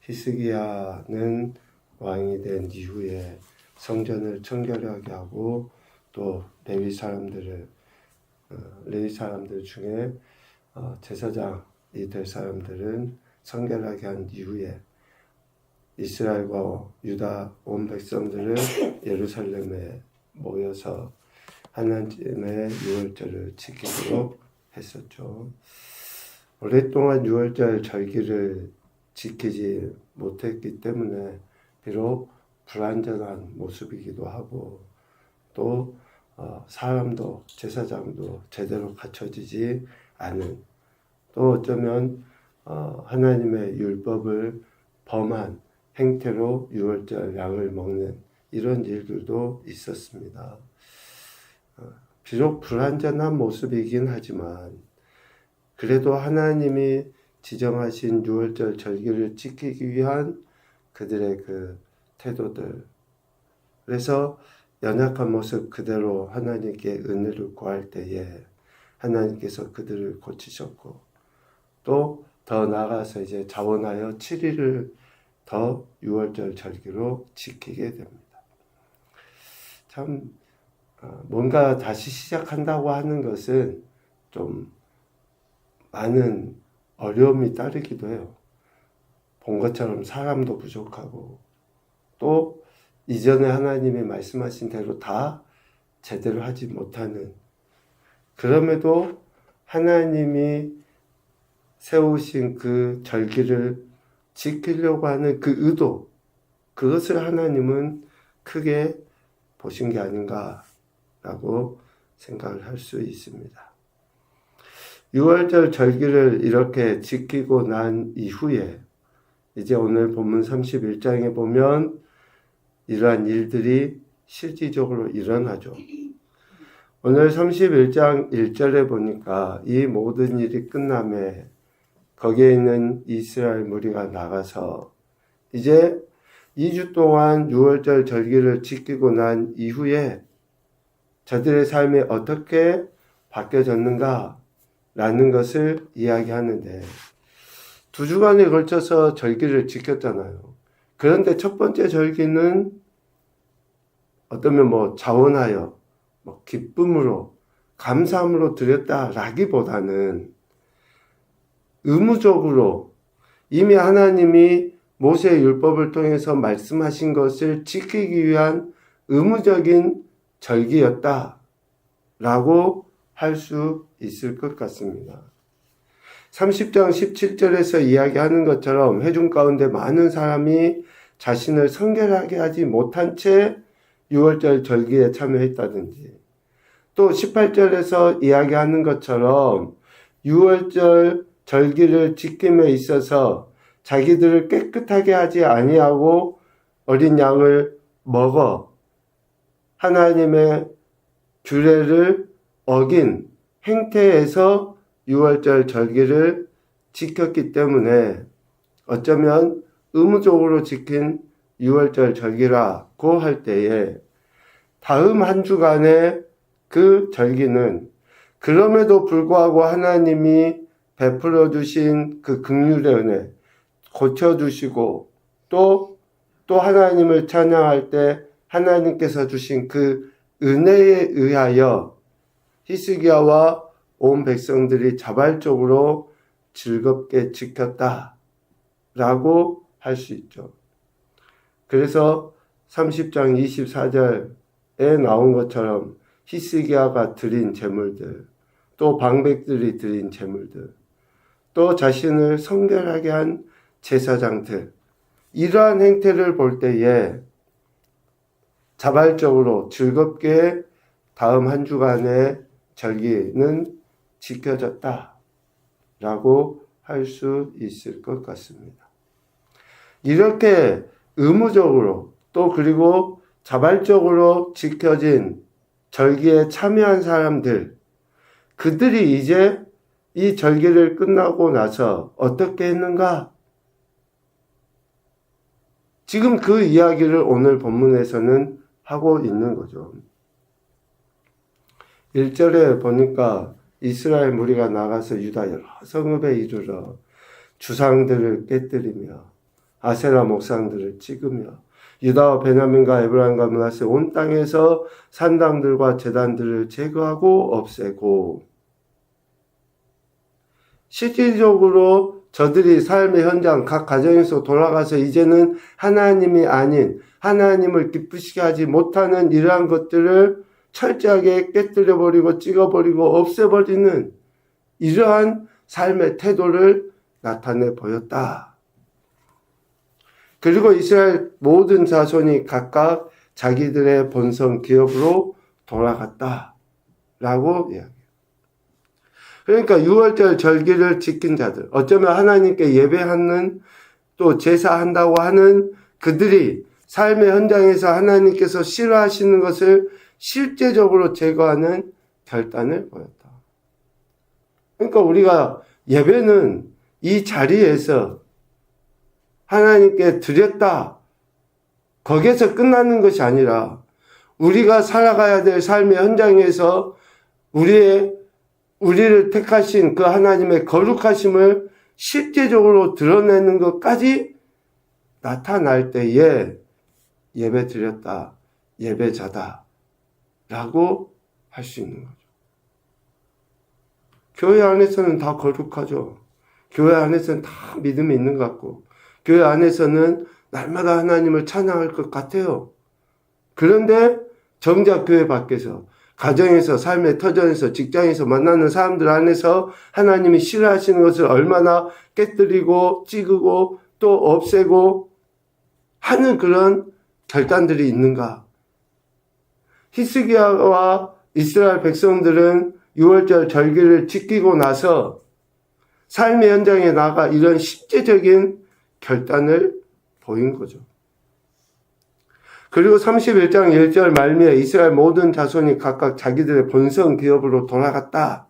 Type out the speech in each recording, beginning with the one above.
히스기야는 왕이 된 이후에 성전을 청결하게 하고 또 레위 사람들 중에 제사장이 될 사람들은 성결하게 한 이후에 이스라엘과 유다 온 백성들은 예루살렘에 모여서 하나님의 유월절을 지키도록 했었죠. 오랫동안 유월절 절기를 지키지 못했기 때문에 비록 불완전한 모습이기도 하고 또 사람도 제사장도 제대로 갖춰지지 않은 또 어쩌면 하나님의 율법을 범한 행태로 유월절 양을 먹는 이런 일들도 있었습니다. 비록 불완전한 모습이긴 하지만 그래도 하나님이 지정하신 유월절 절기를 지키기 위한 그들의 그 태도들, 그래서 연약한 모습 그대로 하나님께 은혜를 구할 때에 하나님께서 그들을 고치셨고 또 더 나아가서 이제 자원하여 7일을 더 유월절 절기로 지키게 됩니다. 참 뭔가 다시 시작한다고 하는 것은 좀 많은 어려움이 따르기도 해요. 본 것처럼 사람도 부족하고 또 이전에 하나님이 말씀하신 대로 다 제대로 하지 못하는, 그럼에도 하나님이 세우신 그 절기를 지키려고 하는 그 의도, 그것을 하나님은 크게 보신 게 아닌가라고 생각을 할 수 있습니다. 유월절 절기를 이렇게 지키고 난 이후에 이제 오늘 본문 31장에 보면 이러한 일들이 실질적으로 일어나죠. 오늘 31장 1절에 보니까 이 모든 일이 끝남에 거기에 있는 이스라엘 무리가 나가서 이제 2주 동안 유월절 절기를 지키고 난 이후에 저들의 삶이 어떻게 바뀌어졌는가 라는 것을 이야기하는데 2주간에 걸쳐서 절기를 지켰잖아요. 그런데 첫 번째 절기는 어떠면 자원하여 기쁨으로 감사함으로 드렸다라기보다는 의무적으로 이미 하나님이 모세의 율법을 통해서 말씀하신 것을 지키기 위한 의무적인 절기였다라고 할 수 있을 것 같습니다. 30장 17절에서 이야기하는 것처럼 회중 가운데 많은 사람이 자신을 성결하게 하지 못한 채 유월절 절기에 참여했다든지 또 18절에서 이야기하는 것처럼 유월절 절기를 지킴에 있어서 자기들을 깨끗하게 하지 아니하고 어린 양을 먹어 하나님의 규례를 어긴 행태에서 유월절 절기를 지켰기 때문에 어쩌면 의무적으로 지킨 유월절 절기라고 할 때에 다음 한 주간의 그 절기는 그럼에도 불구하고 하나님이 베풀어 주신 그 긍휼의 은혜, 고쳐주시고 또 하나님을 찬양할 때 하나님께서 주신 그 은혜에 의하여 히스기야와 온 백성들이 자발적으로 즐겁게 지켰다라고 할 수 있죠. 그래서 30장 24절에 나온 것처럼 히스기야가 드린 제물들, 또 방백들이 드린 제물들, 또 자신을 성결하게 한 제사장들, 이러한 행태를 볼 때에 자발적으로 즐겁게 다음 한 주간의 절기는 지켜졌다라고 할 수 있을 것 같습니다. 이렇게 의무적으로 또 그리고 자발적으로 지켜진 절기에 참여한 사람들, 그들이 이제 이 절기를 끝나고 나서 어떻게 했는가? 지금 그 이야기를 오늘 본문에서는 하고 있는 거죠. 1절에 보니까 이스라엘 무리가 나가서 유다 여러 성읍에 이르러 주상들을 깨뜨리며 아세라 목상들을 찍으며 유다와 베냐민과 에브라임과 므낫세 온 땅에서 산당들과 제단들을 제거하고 없애고, 실질적으로 저들이 삶의 현장 각 가정에서 돌아가서 이제는 하나님이 아닌 하나님을 기쁘시게 하지 못하는 이러한 것들을 철저하게 깨뜨려버리고 찍어버리고 없애버리는 이러한 삶의 태도를 나타내 보였다. 그리고 이스라엘 모든 자손이 각각 자기들의 본성 기업으로 돌아갔다 라고 이야기해요. 그러니까 6월절 절기를 지킨 자들, 어쩌면 하나님께 예배하는 또 제사한다고 하는 그들이 삶의 현장에서 하나님께서 싫어하시는 것을 실제적으로 제거하는 결단을 보였다. 그러니까 우리가 예배는 이 자리에서 하나님께 드렸다, 거기에서 끝나는 것이 아니라 우리가 살아가야 될 삶의 현장에서 우리를 택하신 그 하나님의 거룩하심을 실제적으로 드러내는 것까지 나타날 때에 예배 드렸다, 예배자다 라고 할 수 있는 거죠. 교회 안에서는 다 거룩하죠. 교회 안에서는 다 믿음이 있는 것 같고, 교회 안에서는 날마다 하나님을 찬양할 것 같아요. 그런데 정작 교회 밖에서, 가정에서, 삶의 터전에서, 직장에서 만나는 사람들 안에서 하나님이 싫어하시는 것을 얼마나 깨뜨리고 찍고 또 없애고 하는 그런 결단들이 있는가. 히스기야와 이스라엘 백성들은 6월절 절기를 지키고 나서 삶의 현장에 나가 이런 실제적인 결단을 보인 거죠. 그리고 31장 1절 말미에 이스라엘 모든 자손이 각각 자기들의 본성 기업으로 돌아갔다.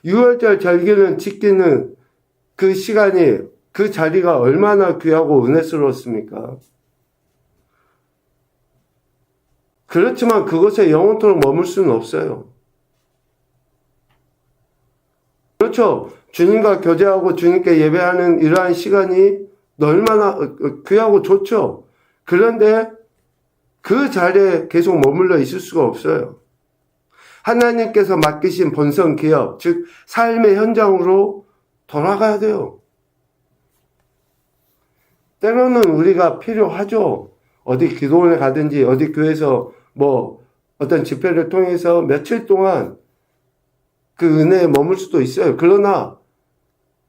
6월절 절기는 지키는 그 시간이, 그 자리가 얼마나 귀하고 은혜스러웠습니까? 그렇지만 그것에 영원토록 머물 수는 없어요. 그렇죠. 주님과 교제하고 주님께 예배하는 이러한 시간이 얼마나 귀하고 좋죠. 그런데 그 자리에 계속 머물러 있을 수가 없어요. 하나님께서 맡기신 본성 기업, 즉 삶의 현장으로 돌아가야 돼요. 때로는 우리가 필요하죠. 어디 기도원에 가든지 어디 교회에서 어떤 집회를 통해서 며칠 동안 그 은혜에 머물 수도 있어요. 그러나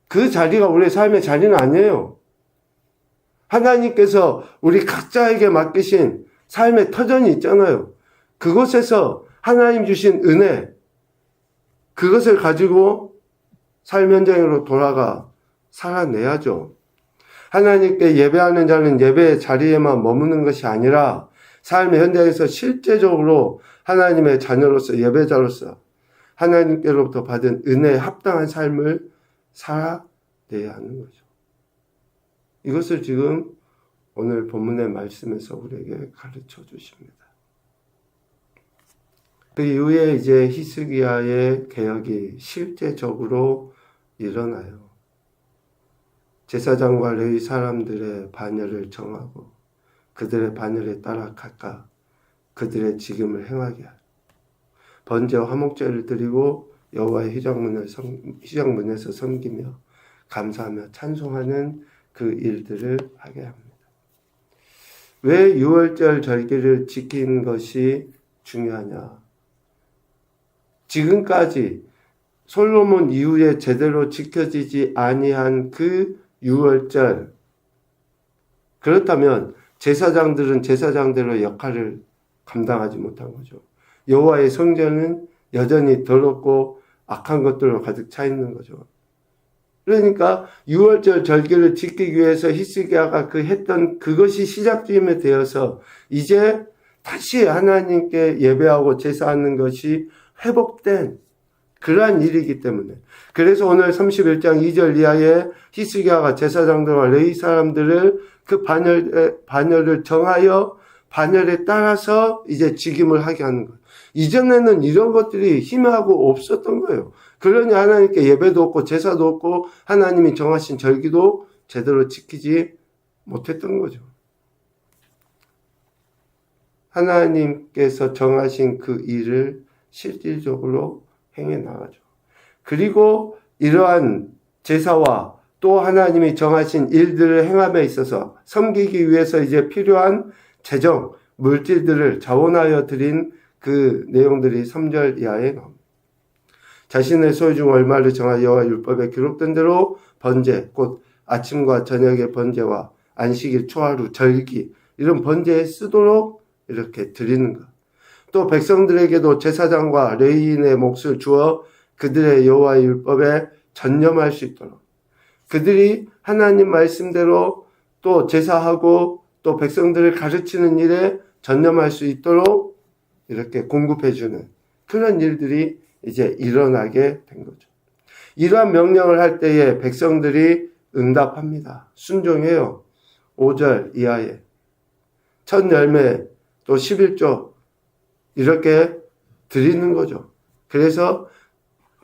그 자리가 우리의 삶의 자리는 아니에요. 하나님께서 우리 각자에게 맡기신 삶의 터전이 있잖아요. 그곳에서 하나님 주신 은혜, 그것을 가지고 삶 현장으로 돌아가 살아내야죠. 하나님께 예배하는 자는 예배의 자리에만 머무는 것이 아니라 삶의 현장에서 실제적으로 하나님의 자녀로서, 예배자로서 하나님께로부터 받은 은혜에 합당한 삶을 살아내야 하는 거죠. 이것을 지금 오늘 본문의 말씀에서 우리에게 가르쳐 주십니다. 그 이후에 이제 히스기야의 개혁이 실제적으로 일어나요. 제사장과 레위 사람들의 반열을 정하고 그들의 반열에 따라 각각 그들의 직임을 행하게 하고 번제와 화목제를 드리고 여호와의 희장문에서 섬기며 감사하며 찬송하는 그 일들을 하게 합니다. 왜 6월절 절기를 지키는 것이 중요하냐? 지금까지 솔로몬 이후에 제대로 지켜지지 아니한 그 6월절, 그렇다면 제사장들은 제사장대로 역할을 감당하지 못한 거죠. 여호와의 성전은 여전히 더럽고 악한 것들로 가득 차 있는 거죠. 그러니까 6월절 절기를 지키기 위해서 히스기야가 했던 그것이 시작점이 되어서 이제 다시 하나님께 예배하고 제사하는 것이 회복된 그러한 일이기 때문에, 그래서 오늘 31장 2절 이하에 히스기야가 제사장들과 레위 사람들을 그 반열을 정하여 반열에 따라서 이제 직임을 하게 하는 거예요. 이전에는 이런 것들이 희미하고 없었던 거예요. 그러니 하나님께 예배도 없고 제사도 없고 하나님이 정하신 절기도 제대로 지키지 못했던 거죠. 하나님께서 정하신 그 일을 실질적으로 행해 나가죠. 그리고 이러한 제사와 또 하나님이 정하신 일들을 행함에 있어서 섬기기 위해서 이제 필요한 재정, 물질들을 자원하여 드린 그 내용들이 3절 이하에 나옵니다. 자신의 소유 중 얼마를 정하여 여호와 율법에 기록된 대로 번제, 곧 아침과 저녁의 번제와 안식일, 초하루, 절기 이런 번제에 쓰도록 이렇게 드리는 것. 또 백성들에게도 제사장과 레위인의 몫을 주어 그들의 여호와의 율법에 전념할 수 있도록 그들이 하나님 말씀대로 또 제사하고 또 백성들을 가르치는 일에 전념할 수 있도록 이렇게 공급해주는 그런 일들이 이제 일어나게 된 거죠. 이러한 명령을 할 때에 백성들이 응답합니다. 순종해요. 5절 이하에 첫 열매 또 11조 이렇게 드리는 거죠. 그래서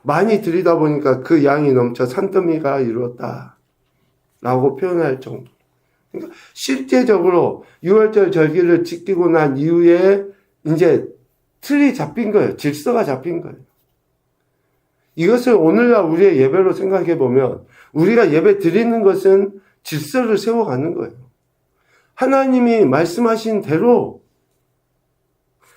많이 드리다 보니까 그 양이 넘쳐 산더미가 이루었다 라고 표현할 정도. 그러니까 실제적으로 6월절 절기를 지키고 난 이후에 이제 틀이 잡힌 거예요. 질서가 잡힌 거예요. 이것을 오늘날 우리의 예배로 생각해 보면 우리가 예배 드리는 것은 질서를 세워가는 거예요. 하나님이 말씀하신 대로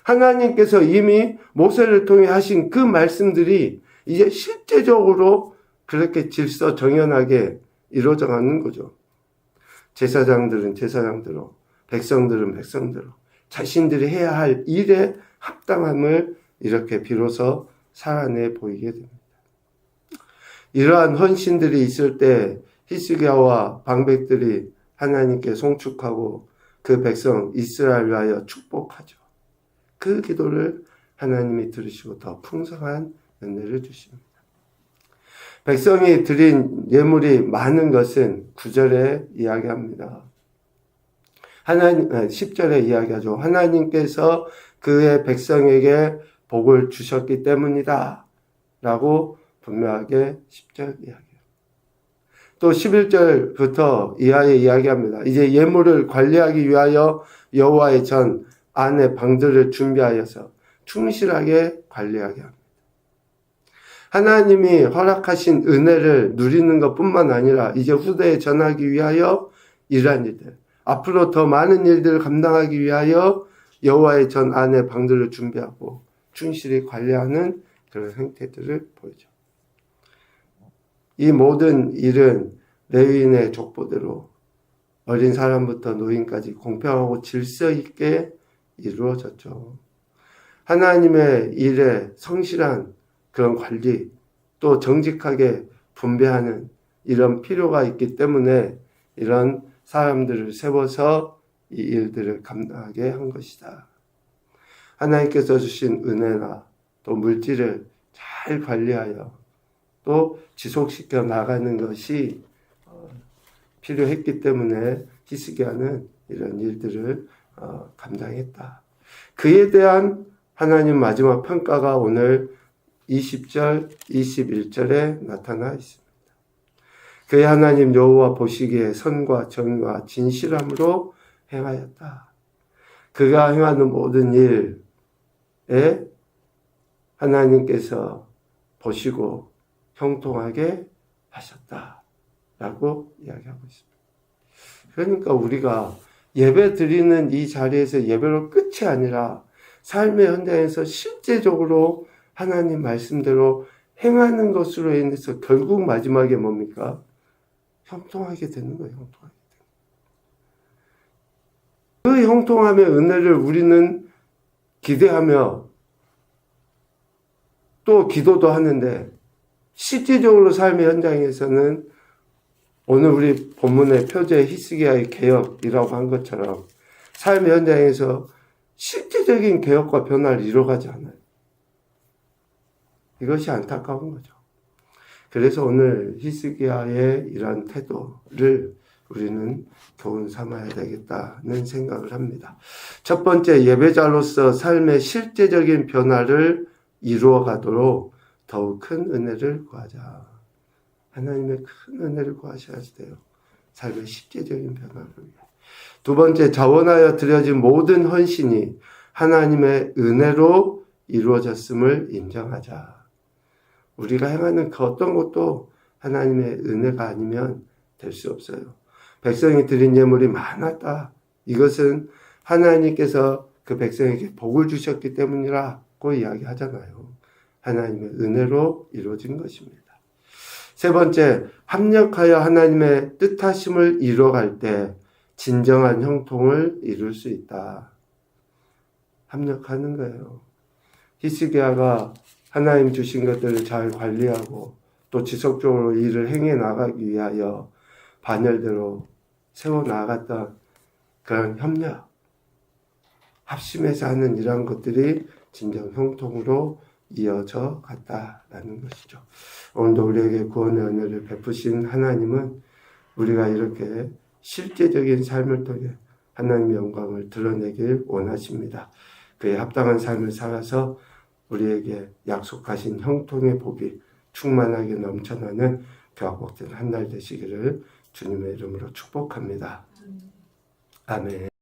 하나님께서 이미 모세를 통해 하신 그 말씀들이 이제 실제적으로 그렇게 질서 정연하게 이루어져 가는 거죠. 제사장들은 제사장대로, 백성들은 백성대로 자신들이 해야 할 일에 합당함을 이렇게 비로소 살아내 보이게 됩니다. 이러한 헌신들이 있을 때 히스기야와 방백들이 하나님께 송축하고 그 백성 이스라엘을 위하여 축복하죠. 그 기도를 하나님이 들으시고 더 풍성한 은혜를 주십니다. 백성이 드린 예물이 많은 것은 9절에 이야기합니다. 10절에 이야기하죠. 하나님께서 그의 백성에게 복을 주셨기 때문이다 라고 분명하게 10절 이야기해요. 또 11절부터 이하에 이야기합니다. 이제 예물을 관리하기 위하여 여호와의 전 안에 방들을 준비하여서 충실하게 관리하게 합니다. 하나님이 허락하신 은혜를 누리는 것뿐만 아니라 이제 후대에 전하기 위하여 이러한 일들, 앞으로 더 많은 일들을 감당하기 위하여 여호와의 전 안에 방들을 준비하고 충실히 관리하는 그런 행태들을 보이죠. 이 모든 일은 레위인의 족보대로 어린 사람부터 노인까지 공평하고 질서 있게 이루어졌죠. 하나님의 일에 성실한 그런 관리 또 정직하게 분배하는 이런 필요가 있기 때문에 이런 사람들을 세워서 이 일들을 감당하게 한 것이다. 하나님께서 주신 은혜나 또 물질을 잘 관리하여 또 지속시켜 나가는 것이 필요했기 때문에 히스기야는 이런 일들을 감당했다. 그에 대한 하나님 마지막 평가가 오늘 20절, 21절에 나타나 있습니다. 그의 하나님 여호와 보시기에 선과 정의와 진실함으로 행하였다. 그가 행하는 모든 일에 하나님께서 보시고 형통하게 하셨다라고 이야기하고 있습니다. 그러니까 우리가 예배 드리는 이 자리에서 예배로 끝이 아니라 삶의 현장에서 실제적으로 하나님 말씀대로 행하는 것으로 인해서 결국 마지막에 뭡니까? 형통하게 되는 거예요. 형통하게 되는 거예요. 그 형통함의 은혜를 우리는 기대하며 또 기도도 하는데 실질적으로 삶의 현장에서는 오늘 우리 본문의 표제 히스기야의 개혁이라고 한 것처럼 삶의 현장에서 실제적인 개혁과 변화를 이루어가지 않아요. 이것이 안타까운 거죠. 그래서 오늘 히스기야의 이러한 태도를 우리는 교훈 삼아야 되겠다는 생각을 합니다. 첫 번째, 예배자로서 삶의 실제적인 변화를 이루어 가도록 더욱 큰 은혜를 구하자. 하나님의 큰 은혜를 구하셔야 돼요. 삶의 실제적인 변화를 위해. 두 번째, 자원하여 드려진 모든 헌신이 하나님의 은혜로 이루어졌음을 인정하자. 우리가 행하는 그 어떤 것도 하나님의 은혜가 아니면 될 수 없어요. 백성이 드린 예물이 많았다. 이것은 하나님께서 그 백성에게 복을 주셨기 때문이라고 이야기하잖아요. 하나님의 은혜로 이루어진 것입니다. 세 번째, 합력하여 하나님의 뜻하심을 이뤄갈 때 진정한 형통을 이룰 수 있다. 합력하는 거예요. 히스기야가 하나님 주신 것들을 잘 관리하고 또 지속적으로 일을 행해 나가기 위하여 반열대로 세워나갔던 그런 협력, 합심해서 하는 이러한 것들이 진정 형통으로 이어져 갔다라는 것이죠. 오늘도 우리에게 구원의 은혜를 베푸신 하나님은 우리가 이렇게 실제적인 삶을 통해 하나님의 영광을 드러내길 원하십니다. 그에 합당한 삶을 살아서 우리에게 약속하신 형통의 복이 충만하게 넘쳐나는 그와 복된 한 날 되시기를 주님의 이름으로 축복합니다. 아멘.